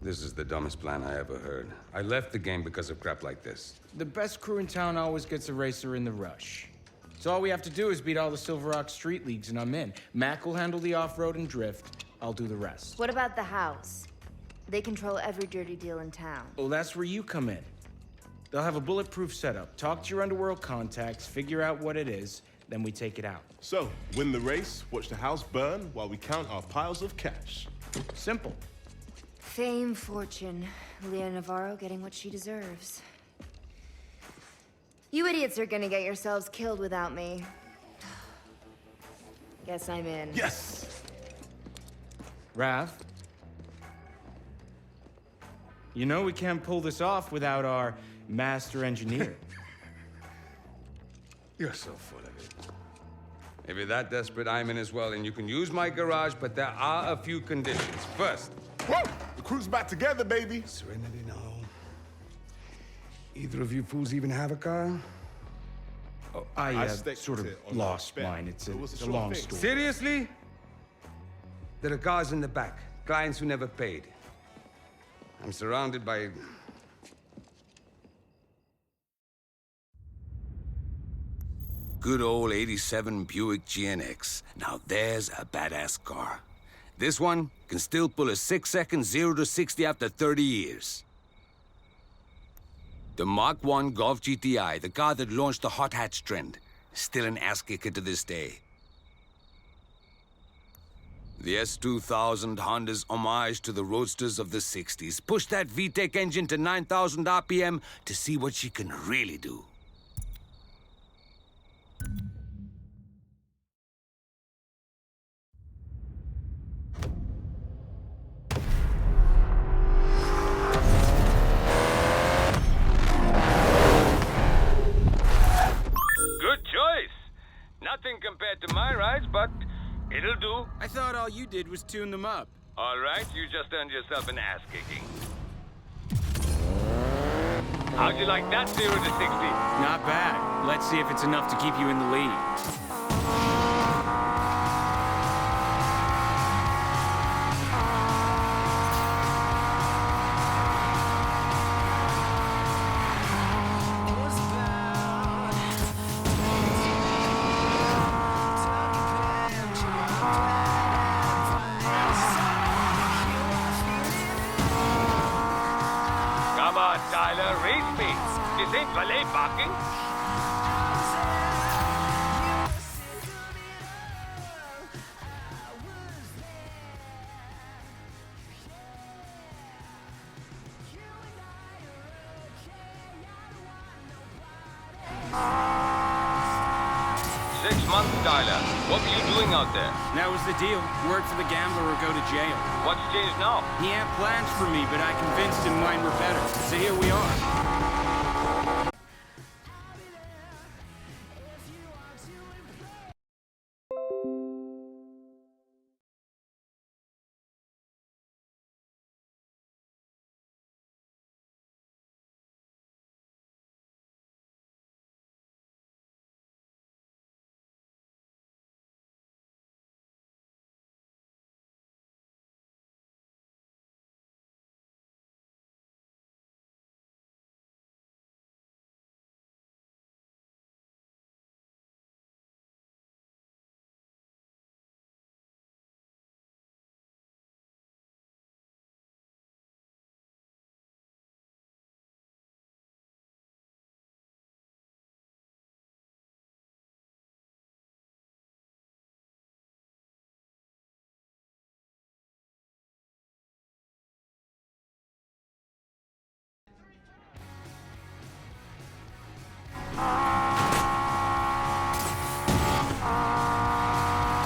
This is the dumbest plan I ever heard. I left the game because of crap like this. The best crew in town always gets a racer in the rush. So all we have to do is beat all the Silver Rock street leagues and I'm in. Mac will handle the off-road and drift. I'll do the rest. What about the house? They control every dirty deal in town. Well, that's where you come in. They'll have a bulletproof setup. Talk to your underworld contacts, figure out what it is, then we take it out. So, win the race, watch the house burn while we count our piles of cash. Simple. Fame, fortune. Leah Navarro getting what she deserves. You idiots are gonna get yourselves killed without me. Guess I'm in. Yes! Rav? You know we can't pull this off without our master engineer. You're so full of it. If you're that desperate, I'm in as well, and you can use my garage, but there are a few conditions. First... Whoa! The crew's back together, baby! Serenity now. Either of you fools even have a car? Oh, I staked sort of it on lost that bet. mine. It's It was a a sure long thing. story. Seriously? There are cars in the back. Clients who never paid. I'm surrounded by... Good old 87 Buick GNX. Now there's a badass car. This one can still pull a 6-second 0 to 60 after 30 years. The Mark I Golf GTI, the car that launched the hot hatch trend. Still an ass-kicker to this day. The S2000 Honda's homage to the roadsters of the 60s. Push that VTEC engine to 9,000 RPM to see what she can really do. Good choice. Nothing compared to my rides, but it'll do. I thought all you did was tune them up. All right, you just earned yourself an ass kicking. How'd you like that 0 to 60? Not bad. Let's see if it's enough to keep you in the lead. Come on, Tyler, race me. This ain't valet parking. Tyler, what were you doing out there? That was the deal. Work for the gambler or go to jail. What's changed now? He had plans for me, but I convinced him mine were better. So here we are.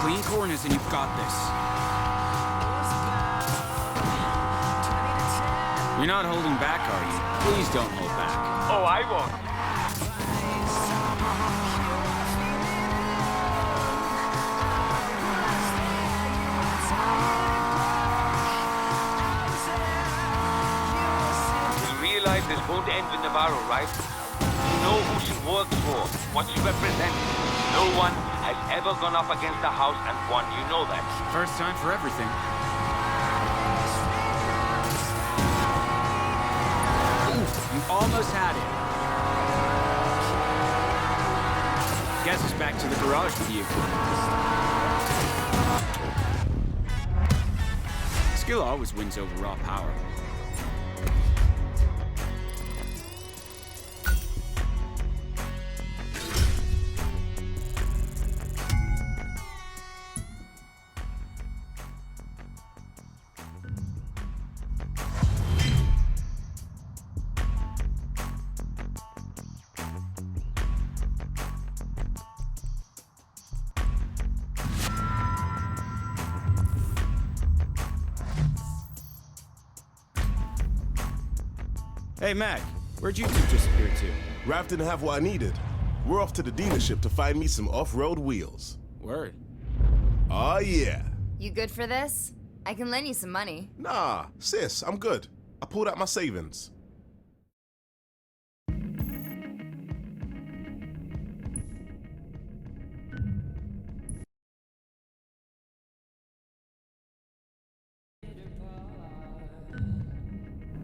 Clean corners and you've got this. You're not holding back, are you? Please don't hold back. Oh, I won't. You realize this won't end with Navarro, right? You know who she works for, what she represents. No one has ever gone up against the house and won. You know that. First time for everything. You almost had it. Guess it's back to the garage with you. Skill always wins over raw power. Hey, Mac, where'd you two disappear to? Rav didn't have what I needed. We're off to the dealership to find me some off-road wheels. Word. Oh, yeah. You good for this? I can lend you some money. Nah, sis, I'm good. I pulled out my savings.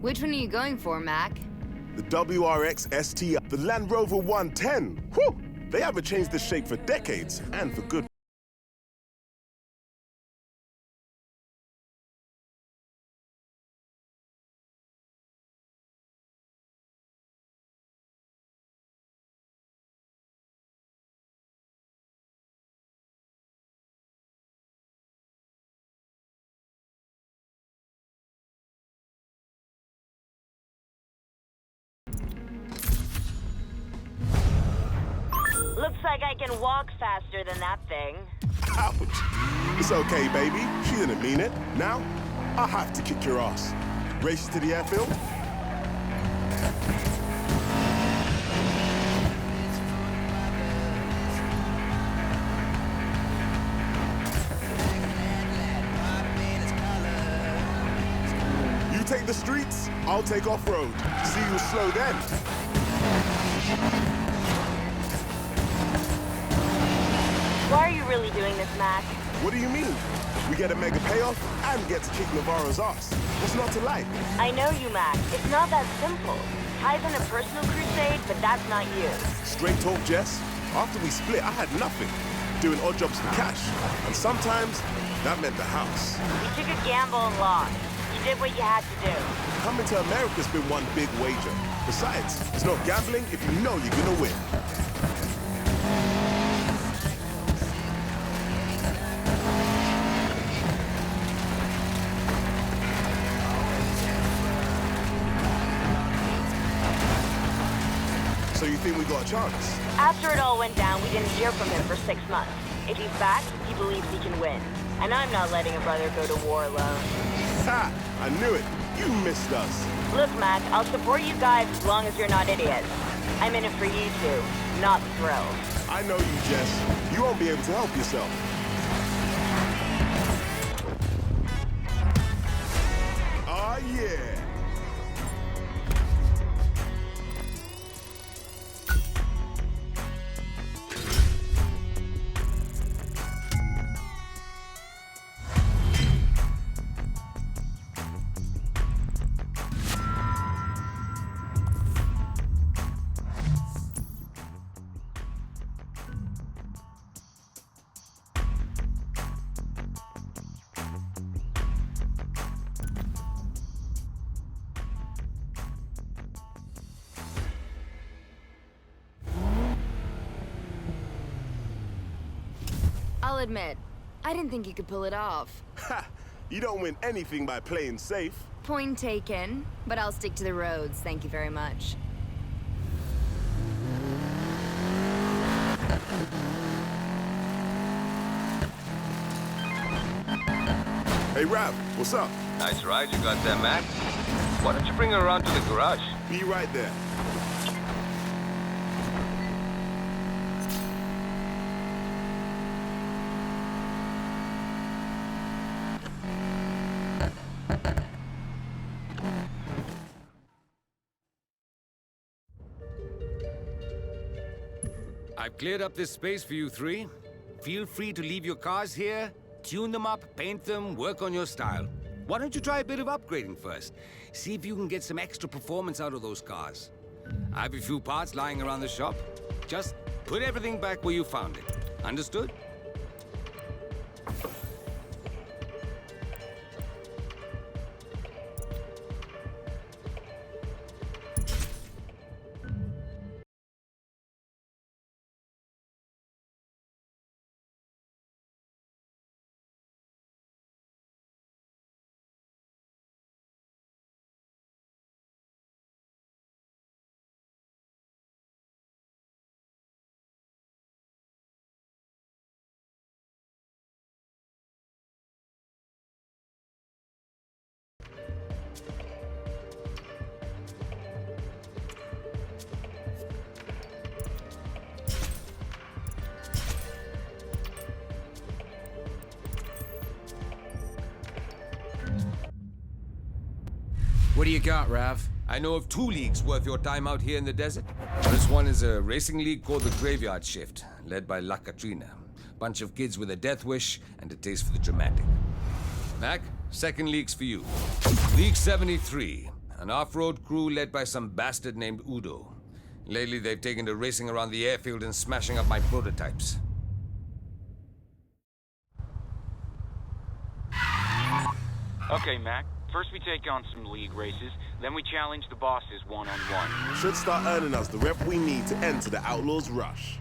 Which one are you going for, Mac? The WRX ST, the Land Rover 110. Whew! They haven't changed the shape for decades, and for good. Looks like I can walk faster than that thing. Ouch! It's okay, baby. She didn't mean it. Now, I have to kick your ass. Race to the airfield? You take the streets, I'll take off-road. See you slow then. Why are you really doing this, Mac? What do you mean? We get a mega payoff and get to kick Navarro's ass. What's not to like? I know you, Mac. It's not that simple. Ty's in a personal crusade, but that's not you. Straight talk, Jess. After we split, I had nothing. Doing odd jobs for cash. And sometimes, that meant the house. You took a gamble and lost. You did what you had to do. Coming to America's been one big wager. Besides, it's not gambling if you know you're gonna win. So you think we got a chance? After it all went down, we didn't hear from him for 6 months. If he's back, he believes he can win. And I'm not letting a brother go to war alone. Ha! I knew it. You missed us. Look, Mac, I'll support you guys as long as you're not idiots. I'm in it for you two, not the thrill. I know you, Jess. You won't be able to help yourself. Oh, yeah. I'll admit, I didn't think you could pull it off. Ha! You don't win anything by playing safe. Point taken, but I'll stick to the roads, thank you very much. Hey, Rav, what's up? Nice ride you got there, Mac. Why don't you bring her around to the garage? Be right there. I've cleared up this space for you three. Feel free to leave your cars here, tune them up, paint them, work on your style. Why don't you try a bit of upgrading first? See if you can get some extra performance out of those cars. I have a few parts lying around the shop. Just put everything back where you found it. Understood? What do you got, Rav? I know of 2 leagues worth your time out here in the desert. This one is a racing league called the Graveyard Shift, led by La Katrina. Bunch of kids with a death wish and a taste for the dramatic. Mac, second league's for you. League 73, an off-road crew led by some bastard named Udo. Lately, they've taken to racing around the airfield and smashing up my prototypes. Okay, Mac. First we take on some league races, then we challenge the bosses one-on-one. Should start earning us the rep we need to enter the Outlaws' rush.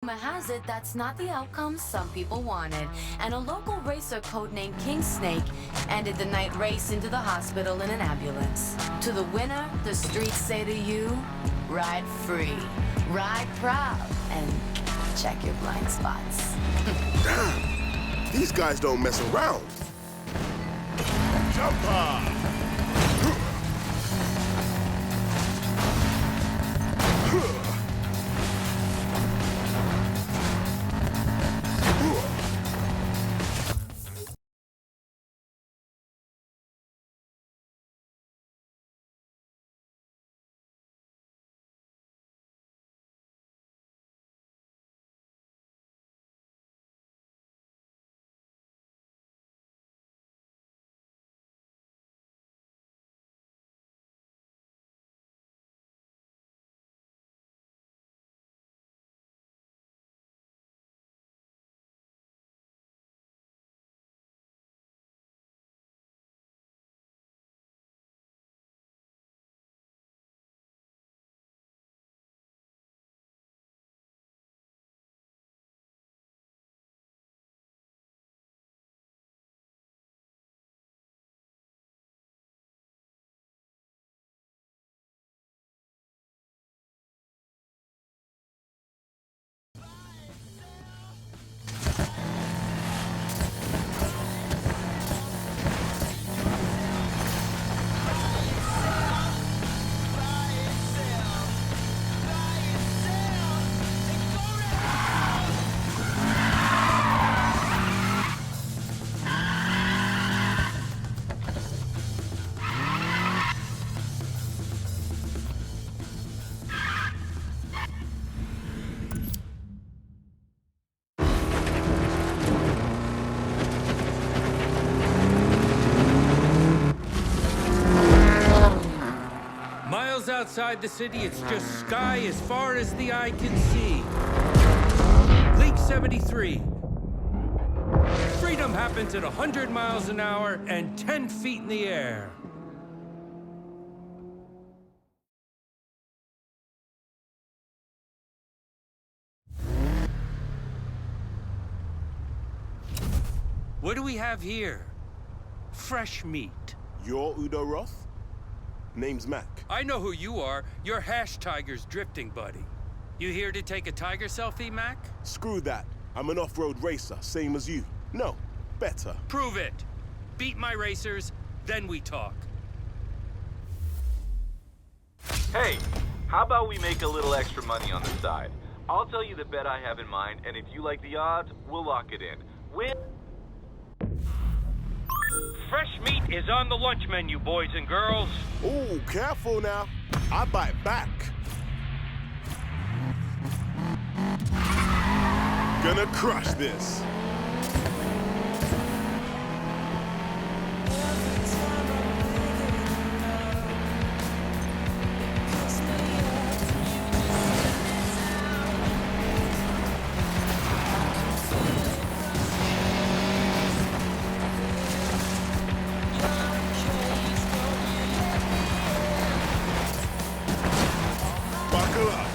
Rumor has it that's not the outcome some people wanted, and a local racer codenamed King Snake ended the night race into the hospital in an ambulance. To the winner, the streets say to you, ride free, ride proud, and check your blind spots. Damn! These guys don't mess around. Jumper! Outside the city, it's just sky as far as the eye can see. League 73. Freedom happens at 100 miles an hour and 10 feet in the air. What do we have here? Fresh meat. You're Udo Roth? Name's Mac. I know who you are. You're Hash Tiger's drifting buddy. You here to take a tiger selfie, Mac? Screw that. I'm an off-road racer, same as you. No, better. Prove it. Beat my racers, then we talk. Hey, How about we make a little extra money on the side? I'll tell you the bet I have in mind, and if you like the odds, we'll lock it in. Win. Fresh meat is on the lunch menu, boys and girls. Ooh, careful now. I bite back. Gonna crush this. Buckle up.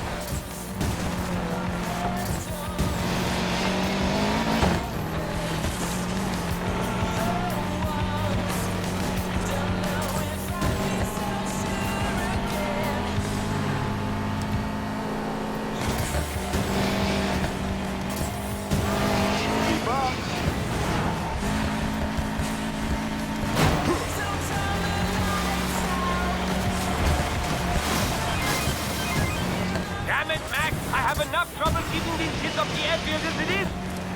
Keep up. Damn it, Mac! I have enough trouble keeping these kids off the airfield as it is.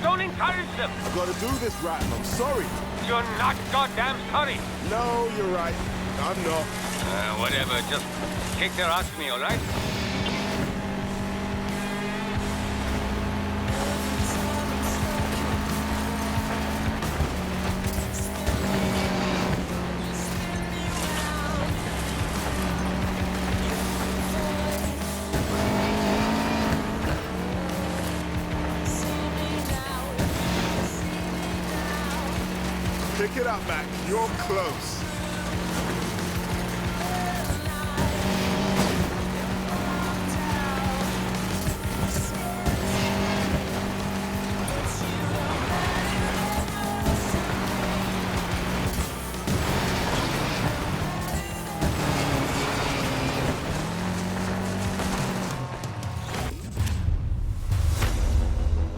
Don't encourage them. I gotta do this right. I'm sorry. You're not goddamn sorry. No, you're right. I'm not. Whatever. Just kick their ass for me, all right? Pick it up, Mac. You're close.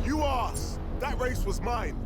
You ass! That race was mine.